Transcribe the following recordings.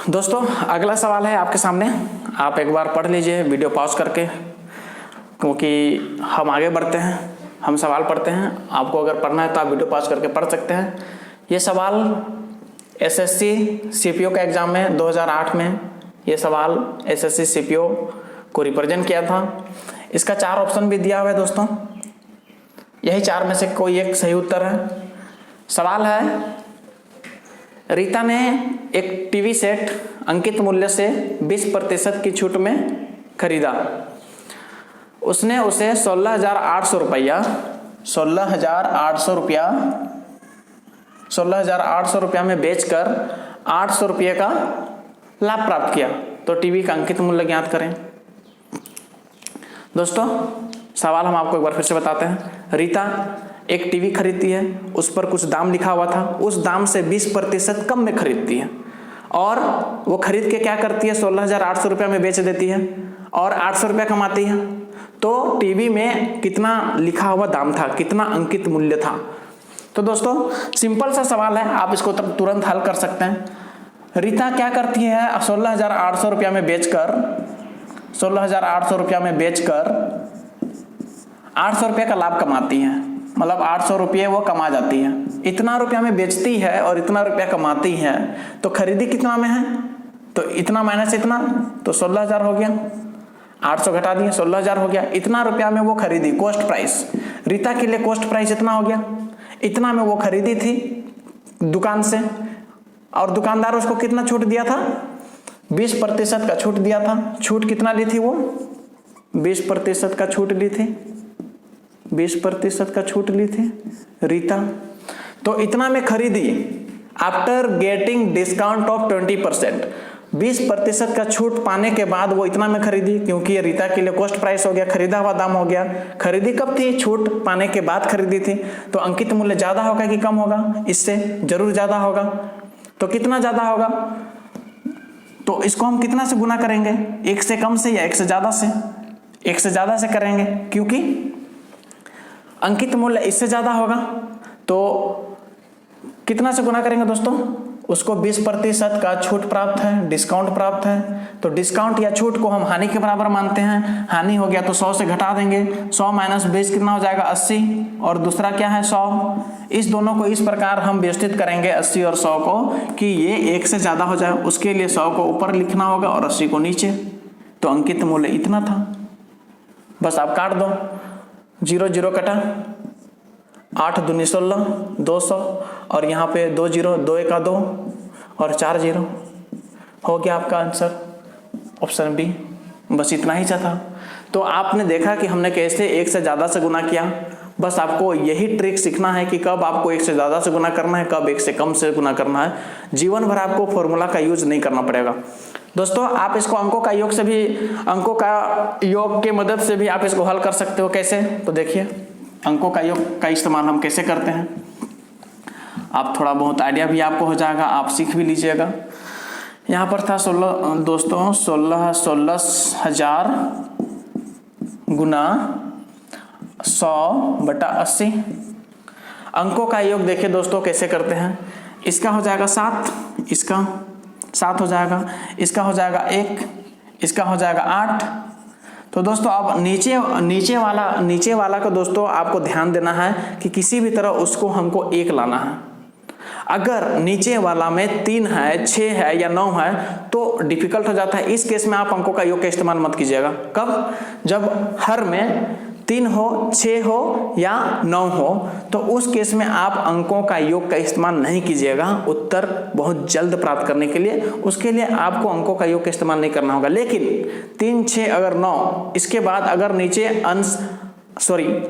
दोस्तों अगला सवाल है आपके सामने, आप एक बार पढ़ लीजिए वीडियो पॉज करके, क्योंकि हम आगे बढ़ते हैं, हम सवाल पढ़ते हैं। आपको अगर पढ़ना है तो आप वीडियो पॉज करके पढ़ सकते हैं। ये सवाल एसएससी सीपीओ का एग्जाम में 2008 में ये सवाल एसएससी सीपीओ को रिप्रेजेंट किया था। इसका 4 ऑप्शन भी दिया हुआ है दोस्तों, यही 4 में से कोई एक सही उत्तर है। सवाल है, रीता ने एक टीवी सेट अंकित मूल्य से 20% की छूट में खरीदा। उसने उसे 16,800 रुपया में बेचकर 800 रुपये का लाभ प्राप्त किया। तो टीवी का अंकित मूल्य ज्ञात करें। दोस्तों सवाल हम आपको एक बार फिर से बताते हैं। रीता एक टीवी खरीदती है, उस पर कुछ दाम लिखा हुआ था, उस दाम से 20% कम में खरीदती है और वो खरीद के क्या करती है, 16,800 रुपये में बेच देती है और 800 रुपये कमाती है। तो टीवी में कितना लिखा हुआ दाम था, कितना अंकित मूल्य था। तो दोस्तों सिंपल सा सवाल है, आप इसको तुरंत हल कर सकते हैं। रीता क्या करती है, 16,800 रुपया में बेचकर 800 रुपये का लाभ कमाती है, मतलब 800 रुपये वो कमा जाती है। इतना रुपया में बेचती है और इतना रुपया कमाती है, तो खरीदी कितना में है, तो इतना माइनस इतना, तो 16,000 हो गया। 800 घटा दिए, 16,000 हो गया। इतना रुपया में वो खरीदी, कॉस्ट प्राइस रीता के लिए कॉस्ट प्राइस इतना हो गया। इतना में वो खरीदी थी दुकान से और दुकानदार उसको कितना छूट दिया था, 20% का छूट दिया था। छूट कितना ली थी वो, 20% का छूट ली थी, 20% का छूट ली थी रीता। तो इतना में खरीदी आफ्टर गेटिंग डिस्काउंट ऑफ 20%, 20% का छूट पाने के बाद वो इतना में खरीदी, क्योंकि ये रीता के लिए कॉस्ट प्राइस हो गया, खरीदा हुआ दाम हो गया। खरीदी कब थी, छूट पाने के बाद खरीदी थी। तो अंकित मूल्य ज्यादा होगा कि कम होगा, इससे जरूर ज्यादा होगा। तो कितना ज्यादा होगा, तो इसको हम कितना से गुना करेंगे, 1 से कम से या 1 से ज्यादा से, 1 से ज्यादा से करेंगे, क्योंकि अंकित मूल्य इससे ज्यादा होगा। तो कितना से गुना करेंगे दोस्तों, उसको 20% का छूट प्राप्त है, डिस्काउंट प्राप्त है। तो डिस्काउंट या छूट को हम हानि के बराबर मानते हैं। हानि हो गया तो 100 से घटा देंगे, 100 माइनस 20 कितना हो जाएगा, 80, और दूसरा क्या है 100। इस दोनों को इस प्रकार हम व्यवस्थित करेंगे 80 और 100 को, कि ये 1 से ज्यादा हो जाए। उसके लिए 100 को ऊपर लिखना होगा और 80 को नीचे। तो अंकित मूल्य इतना था। बस आप काट दो, 0 0 कटा, 8 दूनी 16, 200, और यहाँ पे 2 0, 2 1 2 और 4 0 हो गया आपका आंसर, ऑप्शन बी। बस इतना ही था। तो आपने देखा कि हमने कैसे 1 से ज्यादा से गुना किया। बस आपको यही ट्रिक सीखना है कि कब आपको 1 से ज्यादा से गुना करना है, कब 1 से कम से गुना करना है। जीवन भर आपको फॉर्मूला का यूज नहीं करना पड़ेगा। दोस्तों आप इसको अंकों का योग से भी, अंकों का योग के मदद से भी आप इसको हल कर सकते हो। कैसे, तो देखिए अंकों का योग का इस्तेमाल हम कैसे करते हैं, आप थोड़ा बहुत आइडिया भी आपको हो जाएगा, आप सीख भी लीजिएगा। यहाँ पर था 16 दोस्तों, 16,000 गुना 100/80। अंकों का योग देखिए दोस्तों कैसे करते हैं। इसका हो जाएगा 7, इसका 7 हो जाएगा, इसका हो जाएगा 1, इसका हो जाएगा 8। तो दोस्तों अब नीचे वाला का दोस्तों आपको ध्यान देना है कि किसी भी तरह उसको हमको 1 लाना है। अगर नीचे वाला में 3 है, 6 है या 9 है तो डिफिकल्ट हो जाता है। इस केस में आप अंकों का योग का इस्तेमाल मत कीजिएगा। कब, जब हर में 3 हो, 6 हो या 9 हो, तो उस केस में आप अंकों का योग का इस्तेमाल नहीं कीजिएगा उत्तर बहुत जल्द प्राप्त करने के लिए। उसके लिए आपको अंकों का योग का इस्तेमाल नहीं करना होगा। लेकिन 3 6 अगर 9, इसके बाद अगर नीचे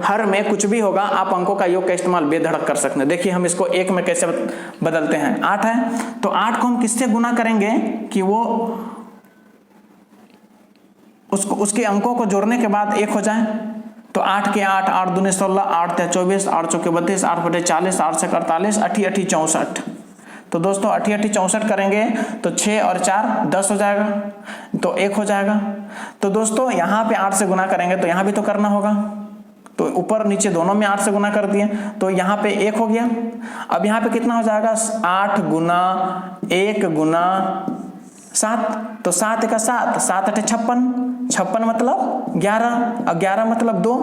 हर में कुछ भी होगा, आप अंकों का योग का इस्तेमाल बेधड़क कर सकते हैं। देखिए हम इसको 1 में कैसे बदलते हैं। 8 है तो 8 को हम किससे गुना करेंगे कि वो उसके अंकों को जोड़ने के बाद 1 हो जाए। तो 8 के 8, 8 दूनी 16, 8 3 24, 8 चौके 32, 8 बटे 40, 8 से 48, 8 8 64। तो दोस्तों 8 8 64 करेंगे तो 6 और 4 10 हो जाएगा, तो 1 हो जाएगा। तो दोस्तों यहाँ पे 8 से गुना करेंगे तो यहाँ भी तो करना होगा। तो ऊपर नीचे दोनों में 8 से गुना कर दिए तो यहाँ पे 1 हो गया। अब यहाँ पे कितना हो जाएगा, 8 गुना 1 गुना 7, तो 7 का 7, 7 8 56, 56 मतलब 11 और 11 मतलब 2,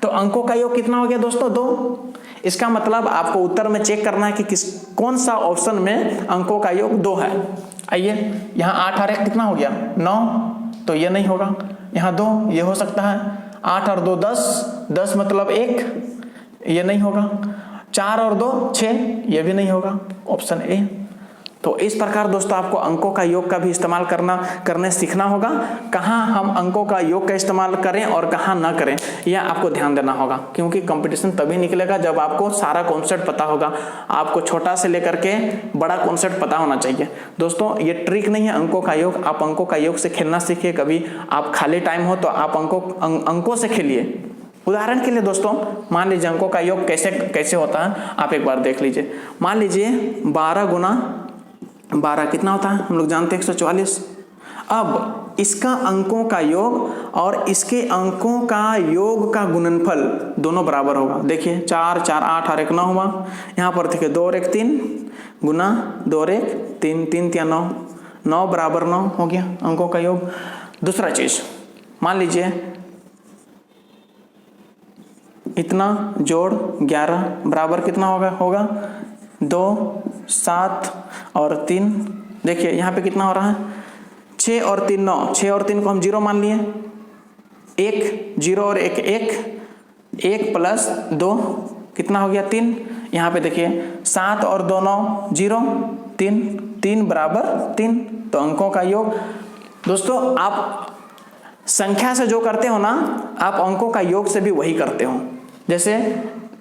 तो अंकों का योग कितना हो गया दोस्तों? 2। इसका मतलब आपको उत्तर में चेक करना है कि कौन सा ऑप्शन में अंकों का योग 2 है। आइए, यहाँ 8 और 1 कितना हो गया? 9, तो ये नहीं होगा। यहाँ 2, ये हो सकता है। 8 और 2 10, 10 मतलब 1, ये नहीं होगा। 4 और 2 6, ये भी नहीं होगा, ऑप्शन ए। तो इस प्रकार दोस्तों आपको अंकों का योग का भी इस्तेमाल करने सीखना होगा। कहाँ हम अंकों का योग का इस्तेमाल करें और कहाँ ना करें, यह आपको ध्यान देना होगा, क्योंकि कंपटीशन तभी निकलेगा जब आपको सारा कॉन्सेप्ट पता होगा। आपको छोटा से लेकर के बड़ा कॉन्सेप्ट पता होना चाहिए। दोस्तों ये ट्रिक नहीं है अंकों का योग, आप अंकों का योग से खेलना सीखिए। कभी आप खाली टाइम हो तो आप अंकों से खेलिए। उदाहरण के लिए दोस्तों, मान लीजिए अंकों का योग कैसे होता है, आप एक बार देख लीजिए। मान लीजिए 12 गुना 12 कितना होता है, हम लोग जानते हैं 144। अब इसका अंकों का योग और इसके अंकों का योग का गुणनफल दोनों बराबर होगा। देखिए 4 4 8 और 1 9 हुआ। यहाँ पर देखिए 2 और 1 3 गुना 2 और 1 3 3 3 9, 9 बराबर 9 हो गया अंकों का योग। दूसरा चीज, मान लीजिए इतना जोड़ 11 बराबर कितना होगा 2 7 और 3। देखिए यहाँ पे कितना हो रहा है, 6 और 3 9, 6 और 3 को हम 0 मान लिए। 1 0 और 1 1, 1 प्लस 2 कितना हो गया 3। यहाँ पे देखिए 7 और 2 9 0 3, 3 बराबर 3, तो अंकों का योग। दोस्तों आप संख्या से जो करते हो ना, आप अंकों का योग से भी वही करते हो। जैसे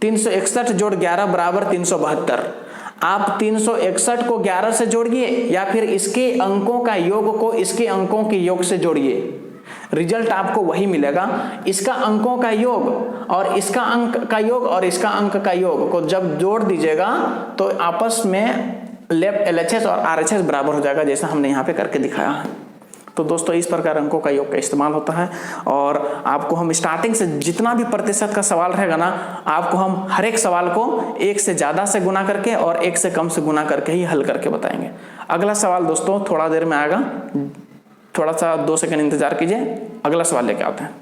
361 जोड़ 11 बराबर 372, आप 361 को 11 से जोड़िए या फिर इसके अंकों का योग को इसके अंकों के योग से जोड़िए, रिजल्ट आपको वही मिलेगा। इसका अंकों का योग और इसका अंक का योग और इसका अंक का योग को जब जोड़ दीजिएगा तो आपस में लेफ्ट LHS और RHS बराबर हो जाएगा, जैसा हमने यहाँ पे करके दिखाया है। तो दोस्तों इस प्रकार अंकों का योग का इस्तेमाल होता है। और आपको हम स्टार्टिंग से जितना भी प्रतिशत का सवाल रहेगा ना, आपको हम हर एक सवाल को 1 से ज़्यादा से गुना करके और 1 से कम से गुना करके ही हल करके बताएंगे। अगला सवाल दोस्तों थोड़ा देर में आएगा, थोड़ा सा 2 सेकंड इंतजार कीजिए, अगला सवाल लेके आते हैं।